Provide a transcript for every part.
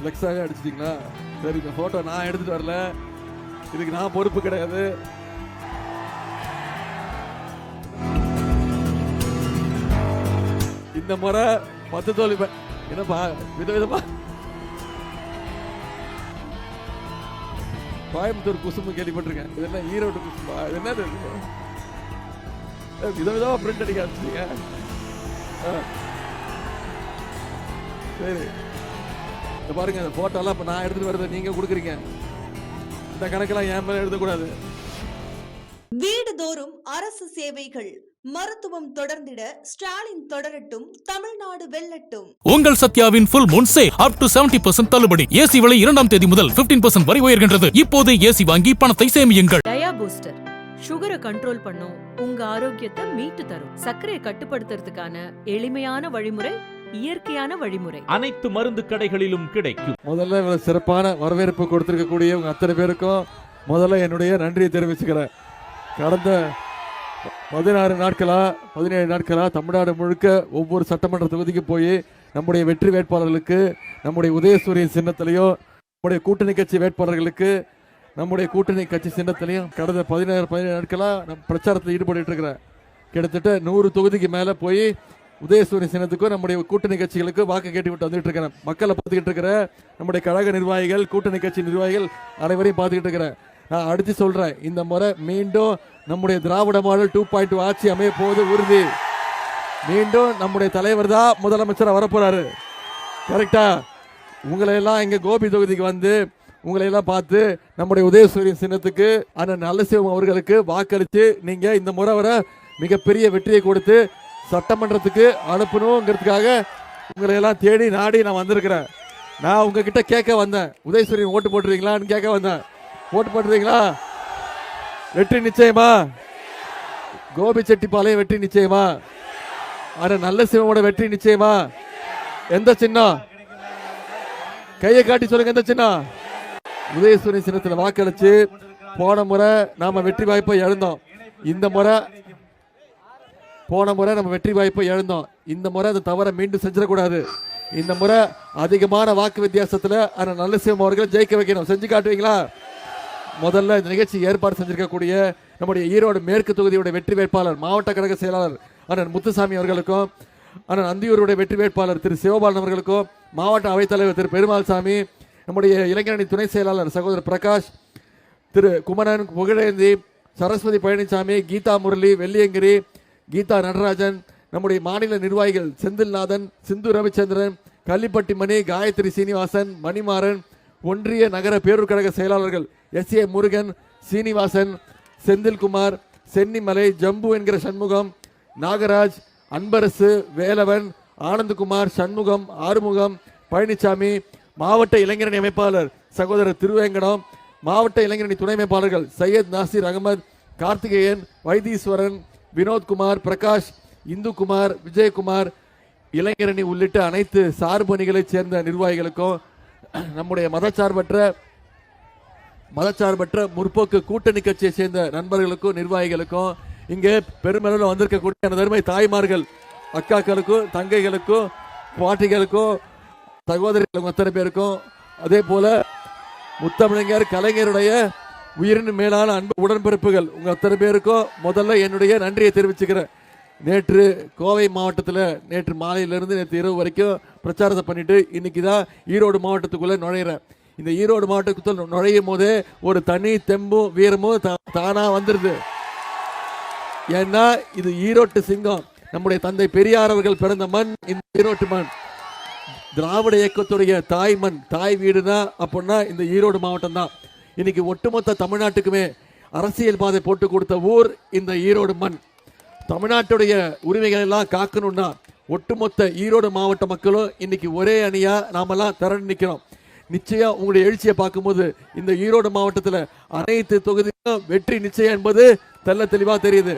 ஃப்ளெக்ஸாகவே அடிச்சிட்டிங்களா? சரி, இந்த ஃபோட்டோ நான் எடுத்துகிட்டு வரல, இதுக்கு நான் பொறுப்பு கிடையாது. இந்த முறை 10 தோல்வி என்னப்பா விதவிதமா கோயம்புத்தூர் குசும்பு கேள்விப்பட்டிருக்கேன். இது என்ன ஈரோடு குசும்பா? இது என்ன விதவிதமா பிரிண்ட் அடிக்க ஆரம்பிச்சிங்க. சரி, இந்த பாருங்க, இந்த போட்டோலாம் இப்போ நான் எடுத்துட்டு வரதை நீங்க கொடுக்குறீங்க. இந்த கணக்கெல்லாம் என் மேல எழுதக்கூடாது. வீடுதோறும் அரசு சேவைகள், மருத்துவம் தொடர்ந்திட ஸ்டாலின் தொடரட்டும், தமிழ்நாடு வெல்லட்டும். உங்கள் சத்யாவின் full moon sale up to 70% தள்ளுபடி. ஏசி விலை 2ஆம் தேதி முதல் 15% வரை உயர்கின்றது. இப்போது ஏசி வாங்கி பணத்தை சேமியுங்கள். டயா பூஸ்டர் சுகரை கண்ட்ரோல் பண்ணும், உங்க ஆரோக்கியத்தை மீட்டு தரும். சர்க்கரையை கட்டுப்படுத்துறதுக்கான எளிமையான வழிமுறை, இயற்கையான வழிமுறை. அனைத்து மருந்து கடைகளிலும் கிடைக்கும். முதல்ல இவ்வளவு சிறப்பான வரவேற்பு கொடுத்திருக்கக்கூடிய உங்க அத்தனை பேருக்கும் முதல்ல என்னுடைய நன்றியை தெரிவிச்சுக்கிறேன். கடந்த 17 நாட்களா தமிழ்நாடு முழுக்க ஒவ்வொரு சட்டமன்ற தொகுதிக்கு போய் நம்முடைய வெற்றி வேட்பாளர்களுக்கு, நம்முடைய உதயசூரியன் சின்னத்திலையும், நம்முடைய கூட்டணி கட்சி வேட்பாளர்களுக்கு, நம்முடைய கூட்டணி கட்சி சின்னத்திலையும் கடந்த 17 நாட்களா நம் பிரச்சாரத்தில் ஈடுபட்டு இருக்கிறேன். கிட்டத்தட்ட 100 தொகுதிக்கு மேல போய் உதயசூரியன் சின்னத்துக்கும் நம்முடைய கூட்டணி கட்சிகளுக்கு வாக்கு கேட்டுவிட்டு வந்துட்டு இருக்கிறேன். மக்களை பார்த்துக்கிட்டு இருக்கிறேன். நம்முடைய கழக நிர்வாகிகள், கூட்டணி கட்சி நிர்வாகிகள் அனைவரையும் பார்த்துக்கிட்டு இருக்கிறேன். நான் அடுத்து சொல்றேன், இந்த முறை மீண்டும் நம்முடைய திராவிட மாடல் 2.2 ஆட்சி அமைய போது உறுதி. மீண்டும் நம்முடைய தலைவர் தான் முதலமைச்சராக வரப்போறாரு. கரெக்டா? உங்களை எல்லாம் இங்க கோபி தொகுதிக்கு வந்து உங்களை எல்லாம் பார்த்து நம்முடைய உதயசூரியன் சின்னத்துக்கு அண்ணன் நல்லசிவம் அவர்களுக்கு வாக்களித்து நீங்க இந்த முறை வர மிகப்பெரிய வெற்றியை கொடுத்து சட்டமன்றத்துக்கு அனுப்பணுங்கிறதுக்காக உங்களை எல்லாம் தேடி நாடி நான் வந்திருக்கிறேன். நான் உங்ககிட்ட கேட்க வந்தேன், உதயசூரியன் ஓட்டு போட்டுருவீங்களான்னு கேட்க வந்தேன். ஓட்டு போட்டுருவீங்களா? வெற்றி நிச்சயமா? கோபிச்செட்டிப்பாளையம் வெற்றி நிச்சயமா? ஆனா நல்ல சிவமோட வெற்றி நிச்சயமா? எந்த சின்னம்? கையை காட்டி சொல்லுங்க, எந்த சின்னம்? உதயசூரியன் சின்னத்தில் வாக்களிச்சு போன முறை நாம வெற்றி வாய்ப்பை இழந்தோம். இந்த முறை நம்ம வெற்றி வாய்ப்பை இழந்தோம். இந்த முறை அதை தவற மீண்டும் செஞ்சிடக்கூடாது. இந்த முறை அதிகமான வாக்கு வித்தியாசத்தில் ஆனால் நல்ல சிவம் அவர்களை ஜெயிக்க வைக்கணும். செஞ்சு காட்டுவீங்களா? முதல்ல இந்த நிகழ்ச்சி ஏற்பாடு செஞ்சிருக்கக்கூடிய நம்முடைய ஈரோடு மேற்கு தொகுதியுடைய வெற்றி வேட்பாளர், மாவட்ட கழக செயலாளர் அண்ணன் முத்துசாமி அவர்களுக்கும், அண்ணன் அந்தியூருடைய வெற்றி வேட்பாளர் திரு சிவபாலன் அவர்களுக்கும், மாவட்ட அவைத்தலைவர் திரு பெருமாள்சாமி, நம்முடைய இளைஞரணி துணை செயலாளர் சகோதரர் பிரகாஷ், திரு குமரன், புகழேந்தி, சரஸ்வதி பழனிசாமி, கீதா முரளி, வெள்ளியங்கிரி, கீதா நடராஜன், நம்முடைய மாநில நிர்வாகிகள் செந்தில்நாதன், சிந்து ரவிச்சந்திரன், கள்ளிப்பட்டி மணி, காயத்ரி சீனிவாசன், மணிமாறன், ஒன்றிய நகர பேரூர் கழக செயலாளர்கள் எஸ் ஏ முருகன், சீனிவாசன், செந்தில்குமார், சென்னிமலை, ஜம்பு என்கிற சண்முகம், நாகராஜ், அன்பரசு, வேலவன், ஆனந்தகுமார், சண்முகம், ஆறுமுகம், பழனிசாமி, மாவட்ட இளைஞரணி அமைப்பாளர் சகோதரர் திருவேங்கடம், மாவட்ட இளைஞரணி துணை அமைப்பாளர்கள் சையத் நாசிர் அகமது, கார்த்திகேயன், வைத்தீஸ்வரன், வினோத்குமார், பிரகாஷ், இந்துகுமார், விஜயகுமார், இளைஞரணி உள்ளிட்ட அனைத்து சார்பணிகளைச் சேர்ந்த நிர்வாகிகளுக்கும், நம்முடைய மதச்சார்பற்ற முற்போக்கு கூட்டணி கட்சியை சேர்ந்த நண்பர்களுக்கும் நிர்வாகிகளுக்கும், இங்கே பெருமளவில் வந்திருக்கக்கூடிய தருமை தாய்மார்கள், அக்காக்களுக்கும், தங்கைகளுக்கும், பாட்டிகளுக்கும், சகோதரிகளுக்கும், அத்தனை பேருக்கும், அதே போல முத்தமிழர் கலைஞருடைய உயிரின் மேலான அன்பு உடன்பிறப்புகள் உங்க அத்தனை பேருக்கும் முதல்ல என்னுடைய நன்றியை தெரிவிச்சுக்கிறேன். நேற்று கோவை மாவட்டத்தில் நேற்று மாலையிலிருந்து நேற்று இரவு வரைக்கும் பிரச்சாரத்தை பண்ணிட்டு இன்னைக்கு தான் ஈரோடு மாவட்டத்துக்குள்ள நுழையிறேன். இந்த ஈரோடு மாவட்டத்துக்குள்ள நுழையும் போதே ஒரு தனி தெம்பும் வீரமும் தானா வந்துருது. ஏன்னா இது ஈரோட்டு சிங்கம், நம்முடைய தந்தை பெரியார் அவர்கள் பிறந்த மண் இந்த ஈரோட்டு மண். திராவிட இயக்கத்துடைய தாய் மண், தாய் வீடுனா அப்படின்னா இந்த ஈரோடு மாவட்டம் தான். இன்னைக்கு ஒட்டுமொத்த தமிழ்நாட்டுக்குமே அரசியல் பாதை போட்டு கொடுத்த ஊர் இந்த ஈரோடு மண். தமிழ்நாட்டுடைய உரிமைகள் எல்லாம் காக்கணும்னா ஒட்டுமொத்த ஈரோடு மாவட்ட மக்களும் இன்னைக்கு ஒரே அணியா நாமெல்லாம் திரண்டு நிற்கிறோம். நிச்சயம் உங்களுடைய எழுச்சியை பார்க்கும்போது இந்த ஈரோடு மாவட்டத்தில் அனைத்து தொகுதியும் வெற்றி நிச்சயம் என்பது தெல்ல தெளிவா தெரியுது.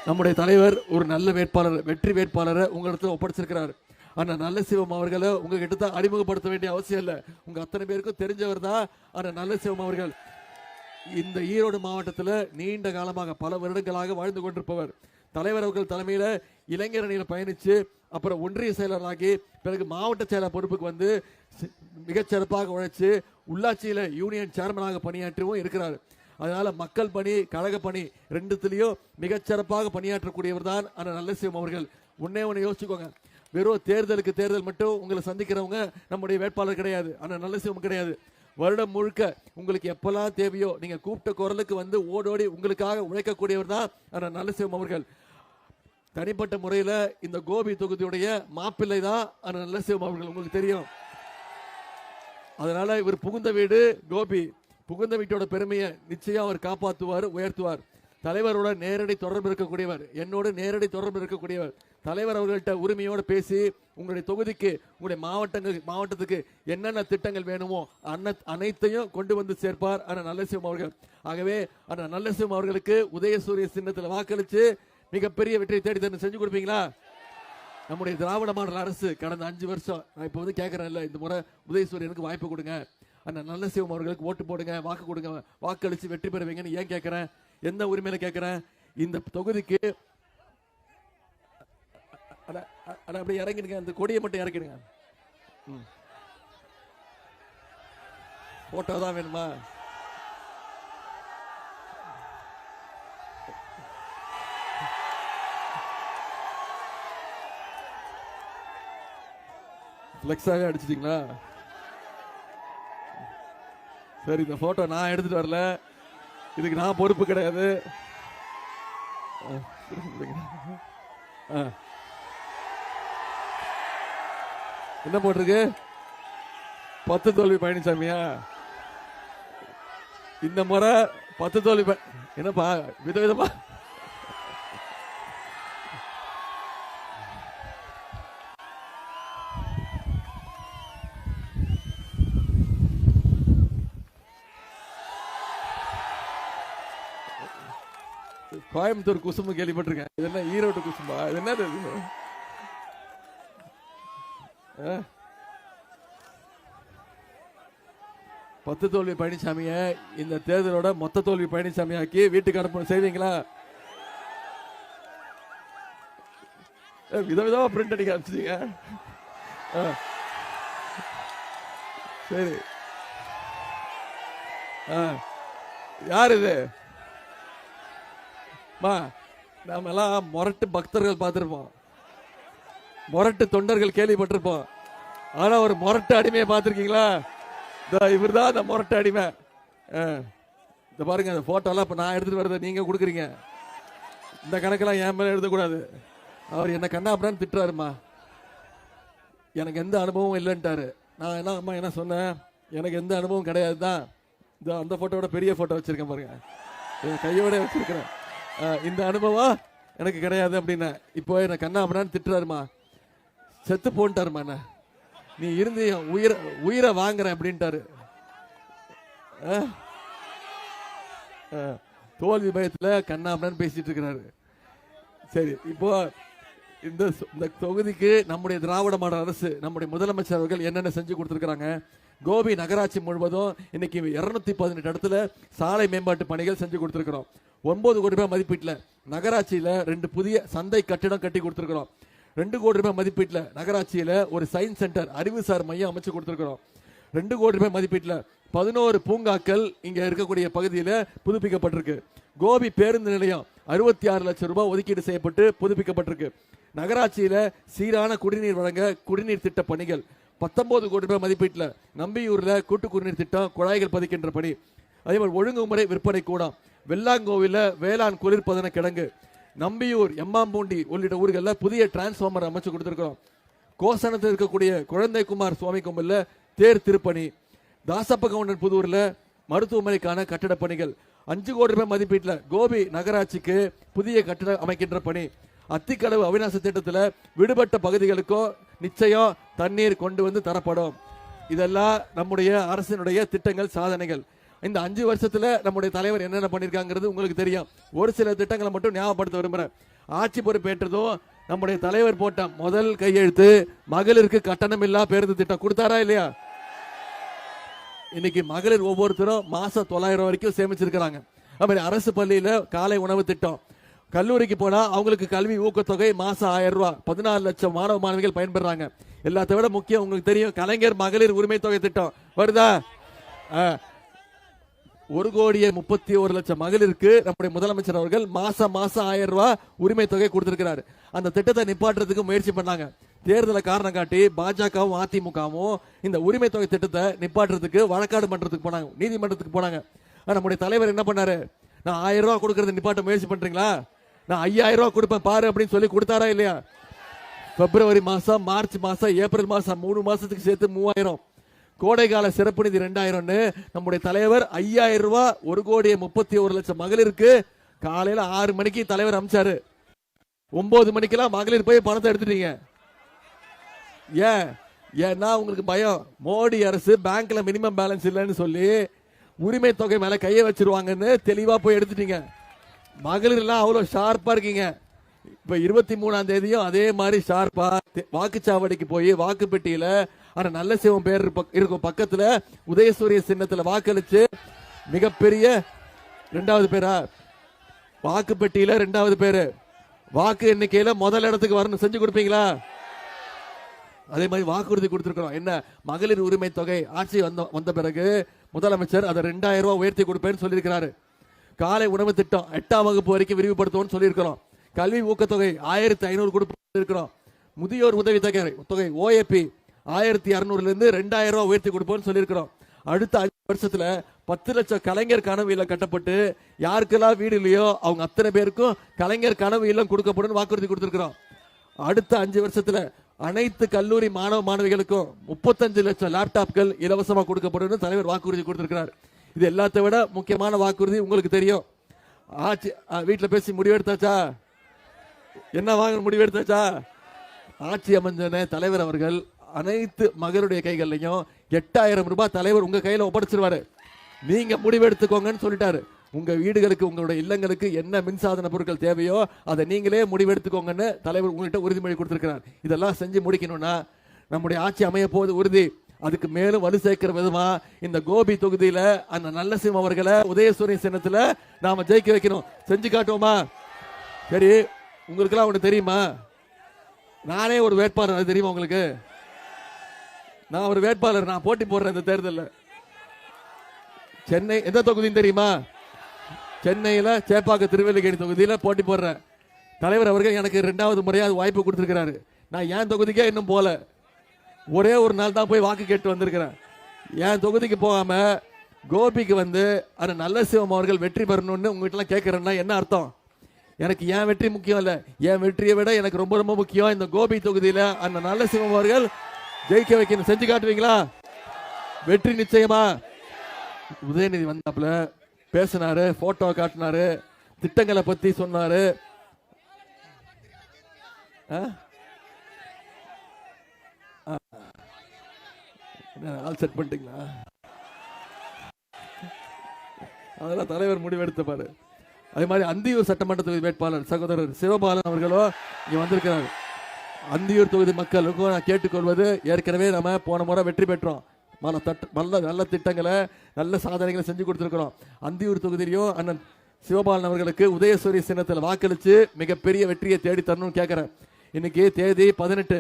நம்முடைய தலைவர் ஒரு நல்ல வேட்பாளர், வெற்றி வேட்பாளரை உங்களிடத்துல ஒப்படைச்சிருக்கிறார். ஆனா நல்ல சிவம் அவர்களை உங்ககிட்ட தான் அறிமுகப்படுத்த வேண்டிய அவசியம் இல்லை, உங்க அத்தனை பேருக்கும் தெரிஞ்சவர் தான். ஆனா நல்ல சிவம் அவர்கள் இந்த ஈரோடு மாவட்டத்தில் நீண்ட காலமாக பல வருடங்களாக வாழ்ந்து கொண்டிருப்பவர். தலைவர் அவர்கள் தலைமையில இளைஞர் அணியில் பயணிச்சு அப்புறம் ஒன்றிய செயலராகி பிறகு மாவட்ட செயலர் பொறுப்புக்கு வந்து மிகச்சிறப்பாக உழைச்சு உள்ளாட்சியில யூனியன் சேர்மனாக பணியாற்றவும் இருக்கிறார். அதனால மக்கள் பணி கழக பணி ரெண்டுத்திலையும் மிகச்சிறப்பாக பணியாற்றக்கூடியவர் தான் அண்ணன் நல்லசிவம் அவர்கள். ஒண்ணு யோசிச்சுக்கோங்க, வெறும் தேர்தலுக்கு தேர்தல் மட்டும் உங்களை சந்திக்கிறவங்க நம்முடைய வேட்பாளர் கிடையாது, அண்ணன் நல்லசிவம் கிடையாது. வருடம் முழுக்க உங்களுக்கு எப்பெல்லாம் தேவையோ நீங்க கூப்பிட்ட குரலுக்கு வந்து ஓடோடி உங்களுக்காக உழைக்கக்கூடியவர் தான் அண்ணன் நல்லசிவம் அவர்கள். தனிப்பட்ட முறையில இந்த கோபி தொகுதியுடைய மாப்பிள்ளை தான் அண்ணன் நல்லசிவம் அவர்கள், உங்களுக்கு தெரியும். அதனால இவர் புகுந்த வீடு கோபி, புகுந்த வீட்டோட பெருமையை நிச்சயம் அவர் காப்பாற்றுவார், உயர்த்துவார். தலைவரோட நேரடி தொடர்பு இருக்கக்கூடியவர், என்னோட நேரடி தொடர்பு இருக்கக்கூடியவர். தலைவர் அவர்கள்ட்ட உரிமையோடு பேசி உங்களுடைய தொகுதிக்கு உங்களுடைய மாவட்டத்துக்கு என்னென்ன திட்டங்கள் வேணுமோ அனைத்தையும் கொண்டு வந்து சேர்ப்பார் அண்ணன் நல்லசிவம் அவர்கள். ஆகவே அண்ணன் நல்லசிவம் அவர்களுக்கு உதயசூரிய சின்னத்தில் வாக்களிச்சு மிகப்பெரிய வெற்றியை தேடி தந்து செஞ்சு கொடுப்பீங்களா? நம்முடைய திராவிட மாடல் அரசு கடந்த 5 வருஷம், நான் இப்போ வந்து கேட்கறேன் இல்ல, இந்த முறை உதயசூரியனுக்கு வாய்ப்பு கொடுங்க, அண்ணன் நல்லசிவம் அவர்களுக்கு ஓட்டு போடுங்க, வாக்கு கொடுங்க, வாக்களிச்சு வெற்றி பெறுவீங்கன்னு ஏன் கேட்கறேன்? எந்த உரிமையில கேட்கிறேன்? இந்த தொகுதிக்கு அப்படி இறங்கிடுங்க, அந்த கொடியை மட்டும் இறக்கிடுங்க. போட்டோ தான் வேணுமா? ஃப்ளெக்ஸாவே அடிச்சிட்டீங்களா? சரி, இந்த போட்டோ நான் எடுத்துட்டு வரல, இதுக்கு நான் பொறுப்பு கிடையாது. என்ன போட்டிருக்கு? 10 தோல்வி பழனிசாமியா? இந்த முறை 10 தோல்வி. என்னப்பா விதவிதமா கோயம்புத்தூர் குசும்பு கேள்விப்பட்டிருக்கேன், இது என்ன ஈரோடு குசும்பா? இது என்னது? 10 தோல்வி பழனிசாமிய இந்த தேர்தலோட மொத்த தோல்வி பழனிசாமியாக்கி வீட்டுக்கு அனுப்பணும் செய்வீங்களா? விதவிதமா பிரிண்ட் அடிக்க ஆரம்பிச்சிட்டீங்க. சரி, யார் இது? நாம எல்லாம் மொரட்டு பக்தர்கள் பார்த்திருப்போம், மொரட்டு தொண்டர்கள் கேள்விப்பட்டிருப்போம். ஆனா ஒரு மொரட்டு அடிமையை பார்த்திருக்கீங்களா? இவர் தான் அந்த மொரட்டு அடிமை. இந்த பாருங்க, அந்த போட்டோலாம் இப்ப நான் எடுத்துட்டு வரத நீங்க கொடுக்குறீங்க. இந்த கணக்கெல்லாம் என் மேல எழுதக்கூடாது. அவர் என்ன கண்ணா அப்படின்னு திட்டுறாருமா, எனக்கு எந்த அனுபவம் இல்லைன்ட்டாரு. நான் என்ன அம்மா என்ன சொன்னேன், எனக்கு எந்த அனுபவம் கிடையாது தான். அந்த போட்டோட பெரிய போட்டோ வச்சிருக்கேன் பாருங்க, கையோட வச்சிருக்கிறேன். இந்த அனுபவம் எனக்கு கிடையாது அப்படின்னு இப்போ என்ன கண்ணா அப்படின்னு திட்டுறாருமா. செத்து போன்ட்டாருமா, என்ன நீ இருந்து உயிரை வாங்குறேன் அப்படின்ட்டாரு. தோல்வி பயத்துல கண்ணா அப்படின்னு பேசிட்டு இருக்கிறாரு. சரி, இப்போ இந்த தொகுதிக்கு நம்முடைய திராவிட மாடல் அரசு, நம்முடைய முதலமைச்சர் அவர்கள் என்னென்ன செஞ்சு கொடுத்திருக்கிறாங்க. கோபி நகராட்சி முழுவதும் இன்னைக்கு 218 இடத்துல சாலை மேம்பாட்டு பணிகள் செஞ்சு கொடுத்திருக்கிறோம். 9 கோடி ரூபாய் மதிப்பீட்டில் நகராட்சியில 2 புதிய சந்தை கட்டிடம் கட்டி கொடுத்திருக்கிறோம். 2 கோடி ரூபாய் மதிப்பீட்டில் நகராட்சியில ஒரு சயின்ஸ் சென்டர் அறிவுசார் மையம் அமைச்சு கொடுத்திருக்கிறோம். 2 கோடி ரூபாய் மதிப்பீட்டில் 11 பூங்காக்கள் இங்க இருக்கக்கூடிய பகுதியில் புதுப்பிக்கப்பட்டிருக்கு. கோபி பேருந்து நிலையம் 66 லட்சம் ரூபாய் ஒதுக்கீடு செய்யப்பட்டு புதுப்பிக்கப்பட்டிருக்கு. நகராட்சியில சீரான குடிநீர் வழங்க குடிநீர் திட்ட பணிகள் 19 கோடி ரூபாய் மதிப்பீட்டில் நம்பியூர்ல கூட்டு குடிநீர் திட்டம் குழாய்கள் பதிக்கின்ற பணி. அதே மாதிரி ஒழுங்குமுறை விற்பனை கூடம், வெள்ளாங்கோவில வேளாண் குளிர்பதன கிடங்கு, நம்பியூர் எம்மாம்பூண்டி உள்ளிட்ட ஊர்களில் புதிய டிரான்ஸ்பார்மர் அமைச்சு கொடுத்திருக்கிறோம். கோசனத்தில் இருக்கக்கூடிய குழந்தைக்குமார் சுவாமி கோவில்ல தேர் திருப்பணி, தாசப்ப கவுண்டன் புதூர்ல மருத்துவமனைக்கான கட்டட பணிகள். 5 கோடி ரூபாய் மதிப்பீட்டில் கோபி நகராட்சிக்கு புதிய கட்டடம் அமைக்கின்ற பணி. அத்திக்கடவு அவிநாசி திட்டத்தில் விடுபட்ட பகுதிகளுக்கும் நிச்சயம் தண்ணீர் கொண்டு வந்து தரப்படும். இதெல்லாம் நம்முடைய அரசினுடைய திட்டங்கள், சாதனைகள். இந்த 5 வருஷத்துல நம்முடைய தலைவர் என்னென்ன பண்ணிருக்காங்கிறது உங்களுக்கு தெரியும். ஒரு சில திட்டங்களை மட்டும் ஞாபகப்படுத்த விரும்புறேன். ஆட்சி பொறுப்பேற்றதும் நம்முடைய தலைவர் போட்ட முதல் கையெழுத்து மகளிருக்கு கட்டணம் இல்லா பேருந்து திட்டம் கொடுத்தாரா இல்லையா? இன்னைக்கு மகளிர் ஒவ்வொருத்தரும் மாசம் 900 வரைக்கும் சேமிச்சிருக்கிறாங்க. அரசு பள்ளியில காலை உணவு திட்டம், கல்லூரிக்கு போனா அவங்களுக்கு கல்வி ஊக்கத்தொகை மாசம் 1000 ரூபாய். 14 லட்சம் மாணவ மாணவிகள் பயன்பெறாங்க. எல்லாத்த விட முக்கியம் உங்களுக்கு தெரியும், கலைஞர் மகளிர் உரிமை தொகை திட்டம் வருதா? 1,31,00,000 மகளிருக்கு நம்முடைய முதலமைச்சர் அவர்கள் மாசம் 1000 ரூபாய் உரிமை தொகை கொடுத்திருக்கிறார். அந்த திட்டத்தை நிப்பாட்டுறதுக்கு முயற்சி பண்ணாங்க. தேர்தலை காரணம் காட்டி பாஜகவும் அதிமுகவும் இந்த உரிமை தொகை திட்டத்தை நிப்பாட்டுறதுக்கு வழக்காடு மன்றத்துக்கு போனாங்க, நீதிமன்றத்துக்கு போனாங்க. நம்முடைய தலைவர் என்ன பண்ணாரு? நான் 1000 ரூபாய் கொடுக்கறது நிப்பாட்ட முயற்சி பண்றீங்களா, நான் 5000 ரூபாய் கொடுப்பேன் பாரு அப்படின்னு சொல்லி கொடுத்தாரா இல்லையா? பிப்ரவரி மாசம், மார்ச் மாசம், ஏப்ரல் மாசம் 3 மாசத்துக்கு சேர்த்து 3000, கோடைகால சிறப்பு நிதி 2000 நம்முடைய தலைவர் 5000 ரூபாய் 1,31,00,000 மகளிருக்கு காலையில 6 மணிக்கு தலைவர் அமிச்சாரு. 9 மணிக்கெல்லாம் மகளிர் போய் பணத்தை எடுத்துட்டீங்க. ஏன்னா உங்களுக்கு பயம், மோடி அரசு பேங்க்ல மினிமம் பேலன்ஸ் இல்லைன்னு சொல்லி உரிமை தொகை மேல கையை வச்சிருவாங்கன்னு தெளிவா போய் எடுத்துட்டீங்க. மகளிர் எல்லாம் அவ்வளவு ஷார்ப்பா இருக்கீங்க. இப்ப 23ஆம் தேதியும் அதே மாதிரி ஷார்ப்பா வாக்குச்சாவடிக்கு போய் வாக்கு பெட்டியில ஆனா நல்ல சிவம் பேர் இருக்கும் பக்கத்துல உதயசூரிய சின்னத்துல வாக்களிச்சு மிகப்பெரிய 2வது பேரா வாக்கு பெட்டியில 2வது பேரு வாக்கு எண்ணிக்கையில முதல் இடத்துக்கு வரணும். செஞ்சு கொடுப்பீங்களா? அதே மாதிரி வாக்குறுதி கொடுத்திருக்கிறோம். என்ன? மகளிர் உரிமை தொகை ஆட்சி வந்த பிறகு முதலமைச்சர் அதை 2000 ரூபாய் உயர்த்தி கொடுப்பேன்னு சொல்லியிருக்கிறாரு. காலை உணவு திட்டம் 8ஆம் வகுப்பு வரைக்கும் விரிவுபடுத்துவோம்னு சொல்லியிருக்கிறோம். கல்வி ஊக்கத்தொகை 1500 கொடுப்போம். முதியோர் உதவி தொகை OAP 1200 இருந்து 2000 ரூபாய் உயர்த்தி கொடுப்போம்னு சொல்லியிருக்கிறோம். அடுத்த 5 வருஷத்துல 10 லட்சம் கலைஞர் கனவு இல்லம் கட்டப்பட்டு யாருக்கெல்லாம் வீடு இல்லையோ அவங்க அத்தனை பேருக்கும் கலைஞர் கனவு இல்லம் கொடுக்கப்படும் வாக்குறுதி கொடுத்திருக்கிறோம். அடுத்த 5 வருஷத்துல அனைத்து கல்லூரி மாணவ மாணவிகளுக்கும் 35 லட்சம் லேப்டாப்கள் இலவசமா கொடுக்கப்படும் தலைவர் வாக்குறுதி கொடுத்திருக்கிறார். இது எல்லாத்தை விட முக்கியமான வாக்குறுதி உங்களுக்கு தெரியும். ஆட்சி வீட்டுல பேசி முடிவெடுத்தாச்சா? என்ன வாங்க முடிவெடுத்தாச்சா? ஆட்சி அமைஞ்சன தலைவர் அவர்கள் அனைத்து மகளுடைய கைகள்லையும் 8000 ரூபாய் தலைவர் உங்க கையில ஒப்படைச்சிருவாரு. நீங்க முடிவெடுத்துக்கோங்கன்னு சொல்லிட்டாரு. உங்க வீடுகளுக்கு உங்களுடைய இல்லங்களுக்கு என்ன மின்சாதன பொருட்கள் தேவையோ அதை நீங்களே முடிவெடுத்துக்கோங்கன்னு தலைவர் உங்கள்கிட்ட உறுதிமொழி கொடுத்திருக்கிறார். இதெல்லாம் செஞ்சு முடிக்கணும்னா நம்முடைய ஆட்சி அமைய போது உறுதி. அதுக்கு மேலும் வலு சேர்க்கிற விதமா இந்த கோபி தொகுதியில அந்த நல்ல சிவம் அவர்களை உதயசூரிய சின்னத்துல நாம ஜெயிக்க வைக்கணும். செஞ்சு காட்டுவோமா? சரி, உங்களுக்கு எல்லாம் ஒண்ணு தெரியுமா? நானே ஒரு வேட்பாளர், அது தெரியுமா உங்களுக்கு? நான் ஒரு வேட்பாளர், நான் போட்டி போடுறேன் இந்த தேர்தலில். சென்னை எந்த தொகுதின்னு தெரியுமா? சென்னையில சேப்பாக்க திருவல்லிக்கேணி தொகுதியில போட்டி போடுறேன். தலைவர் அவர்கள் எனக்கு 2வது முறையாவது வாய்ப்பு கொடுத்திருக்கிறாரு. நான் என் தொகுதிக்கே இன்னும் போல, ஒரே ஒரு நாள் தான் போய் வாக்கு கேட்டு வந்திருக்கிறேன். என் தொகுதிக்கு போகாம கோபிக்கு வந்து அந்த நல்ல சிவம் அவர்கள் வெற்றி பெறணும்னு உங்ககிட்ட எல்லாம் கேட்கறேன்னா என்ன அர்த்தம்? எனக்கு என் வெற்றி முக்கியம் இல்ல, என் வெற்றியை விட எனக்கு ரொம்ப ரொம்ப முக்கியம் இந்த கோபி தொகுதியில அந்த நல்ல சிவம் அவர்கள் ஜெயிக்க வைக்கணும். செஞ்சு காட்டுவீங்களா? வெற்றி நிச்சயமா. உதயநிதி வந்தாப்புல பேசினாரு, போட்டோ காட்டினாரு, திட்டங்களை பத்தி சொன்னாரு. ஆல் செட் பண்ணிட்டீங்களா? அதெல்லாம் தலைவர் முடிவெடுத்த பாரு. அதே மாதிரி அந்தியூர் சட்டமன்ற தொகுதி வேட்பாளர் சகோதரர் சிவபாலன் அவர்களோ இங்க வந்திருக்கிறார். அந்தியூர் தொகுதி மக்களுக்கும் நான் கேட்டுக்கொள்வது, ஏற்கனவே நம்ம போன முறை வெற்றி பெற்றோம். நல்ல திட்டங்களை நல்ல சாதனைகளை செஞ்சு கொடுத்திருக்கிறோம். அந்தியூர் தொகுதியிலையும் அண்ணன் சிவபாலன் அவர்களுக்கு உதயசூரிய சின்னத்தில் வாக்களிச்சு மிகப்பெரிய வெற்றியை தேடி தரணும்னு கேட்கிறேன். இன்னைக்கு தேதி 18,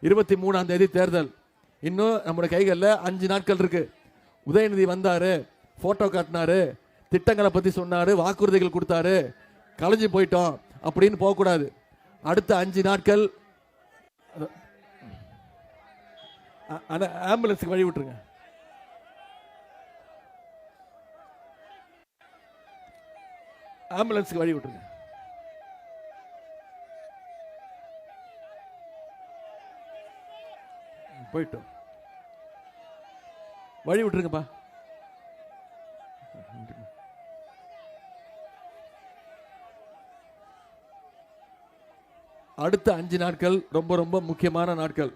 23ஆம் தேதி தேர்தல். இன்னும் நம்முடைய கைகளில் 5 நாட்கள் இருக்கு. உதயநிதி வந்தாரு, போட்டோ காட்டினாரு, திட்டங்களை பத்தி சொன்னாரு, வாக்குறுதிகள் கொடுத்தாரு, கலைஞ்சு போயிட்டோம் அப்படின்னு போகக்கூடாது. அடுத்த 5 நாட்கள் ஆம்புலன்ஸுக்கு வழி விட்டுருங்க. ஆம்புலன்ஸுக்கு வழி விட்டுருங்க. போயிட்டோம், வழி விட்டுருங்கப்பா. அடுத்த 5 நாட்கள் ரொம்ப ரொம்ப முக்கியமான நாட்கள்.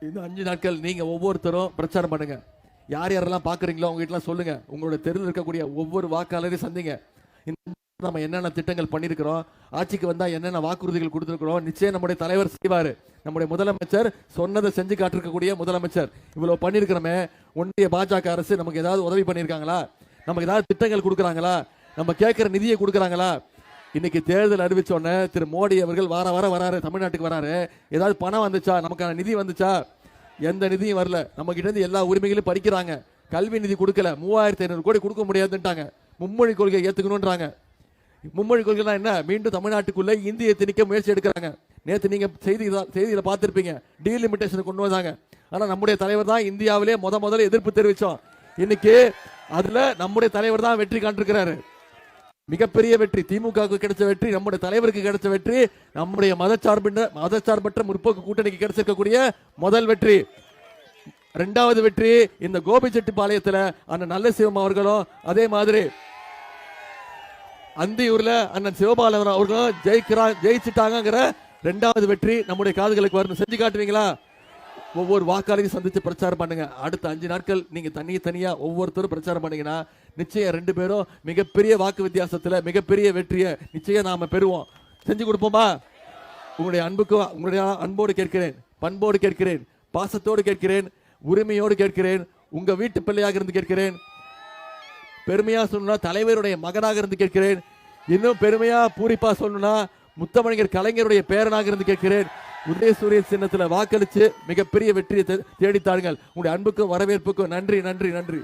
இந்த 5 நாட்கள் நீங்க ஒவ்வொருத்தரும் பிரச்சாரம் பண்ணுங்க. யார் யாரெல்லாம் பாக்குறீங்களோ அவங்க கிட்ட சொல்லுங்க. உங்களோட தெருவில் இருக்கக்கூடிய ஒவ்வொரு வாக்காளரையும் சந்திங்க. நம்ம என்னென்ன திட்டங்கள் பண்ணிருக்கிறோம், ஆட்சிக்கு வந்தா என்னென்ன வாக்குறுதிகள் கொடுத்திருக்கிறோம், நிச்சயம் நம்முடைய தலைவர் செய்வாரு. நம்முடைய முதலமைச்சர் சொன்னதை செஞ்சு காட்டிருக்கக்கூடிய முதலமைச்சர். இவ்வளவு பண்ணிருக்கிறோமே, ஒன்றிய பாஜக அரசு நமக்கு ஏதாவது உதவி பண்ணிருக்காங்களா? நமக்கு ஏதாவது திட்டங்கள் கொடுக்கறாங்களா? நம்ம கேட்கிற நிதியை கொடுக்கறாங்களா? இன்னைக்கு தேர்தல் அறிவிச்சோன்னே திரு மோடி அவர்கள் வார வாரம் வராரு, தமிழ்நாட்டுக்கு வராரு. ஏதாவது பணம் வந்துச்சா, நமக்கான நிதி வந்துச்சா? எந்த நிதியும் வரல. நம்ம கிட்ட இருந்து எல்லா உரிமைகளையும் பறிக்கிறாங்க. கல்வி நிதி கொடுக்கல, 3500 கோடி கொடுக்க முடியாதுன்ட்டாங்க. மும்மொழி கொள்கையை ஏத்துக்கணும்ன்றாங்க. மும்மொழி கொள்கை என்ன? மீண்டும் தமிழ்நாட்டுக்குள்ள இந்தியை திணிக்க முயற்சி எடுக்கிறாங்க. நேற்று நீங்க செய்தியில பார்த்திருப்பீங்க, டீலிமிட்டேஷன் கொண்டு வந்தாங்க. ஆனா நம்முடைய தலைவர் தான் இந்தியாவிலே முதல்ல எதிர்ப்பு தெரிவிச்சோம். இன்னைக்கு அதுல நம்முடைய தலைவர் தான் வெற்றி கண்டிருக்கிறாரு. மிகப்பெரிய வெற்றி, திமுகவுக்கு கிடைச்ச வெற்றி, நம்முடைய தலைவருக்கு கிடைச்ச வெற்றி, நம்முடைய மதச்சார்பற்ற முற்போக்கு கூட்டணிக்கு கிடைச்சிருக்கக்கூடிய முதல் வெற்றி. இரண்டாவது வெற்றி இந்த கோபிச்செட்டிப்பாளையத்தில் அண்ணன் நல்ல சிவம் அவர்களும், அதே மாதிரி அந்தியூர்ல அண்ணன் சிவபாலன் அவர்களும் ஜெயிச்சுட்டாங்கிற இரண்டாவது வெற்றி நம்முடைய காதுகளுக்கு வரணும். செஞ்சு காட்டுவீங்களா? ஒவ்வொரு வாக்காளரையும் சந்திச்சு பிரச்சாரம் பண்ணுங்க. அடுத்த 5 நாட்கள் நீங்க தனியா ஒவ்வொருத்தரும் பிரச்சாரம் பண்ணீங்கன்னா நிச்சயம் 2 பேரும் மிகப்பெரிய வாக்கு வித்தியாசத்துல மிகப்பெரிய வெற்றியை நிச்சயம் நாம பெறுவோம். செஞ்சு கொடுப்போமா? உங்களுடைய அன்போடு கேட்கிறேன், பண்போடு கேட்கிறேன், பாசத்தோடு கேட்கிறேன், உரிமையோடு கேட்கிறேன், உங்க வீட்டு பிள்ளையாக இருந்து கேட்கிறேன், பெருமையா சொல்லணும்னா தலைவருடைய மகனாக இருந்து கேட்கிறேன், இன்னும் பெருமையா பூரிப்பா சொல்லணும்னா முத்தமிழர் கலைஞருடைய பேரனாக இருந்து கேட்கிறேன். உதயசூரியன் சின்னத்துல வாக்களிச்சு மிகப்பெரிய வெற்றியை தேடித்தாருங்கள். உங்களுடைய அன்புக்கும் வரவேற்புக்கும் நன்றி நன்றி நன்றி.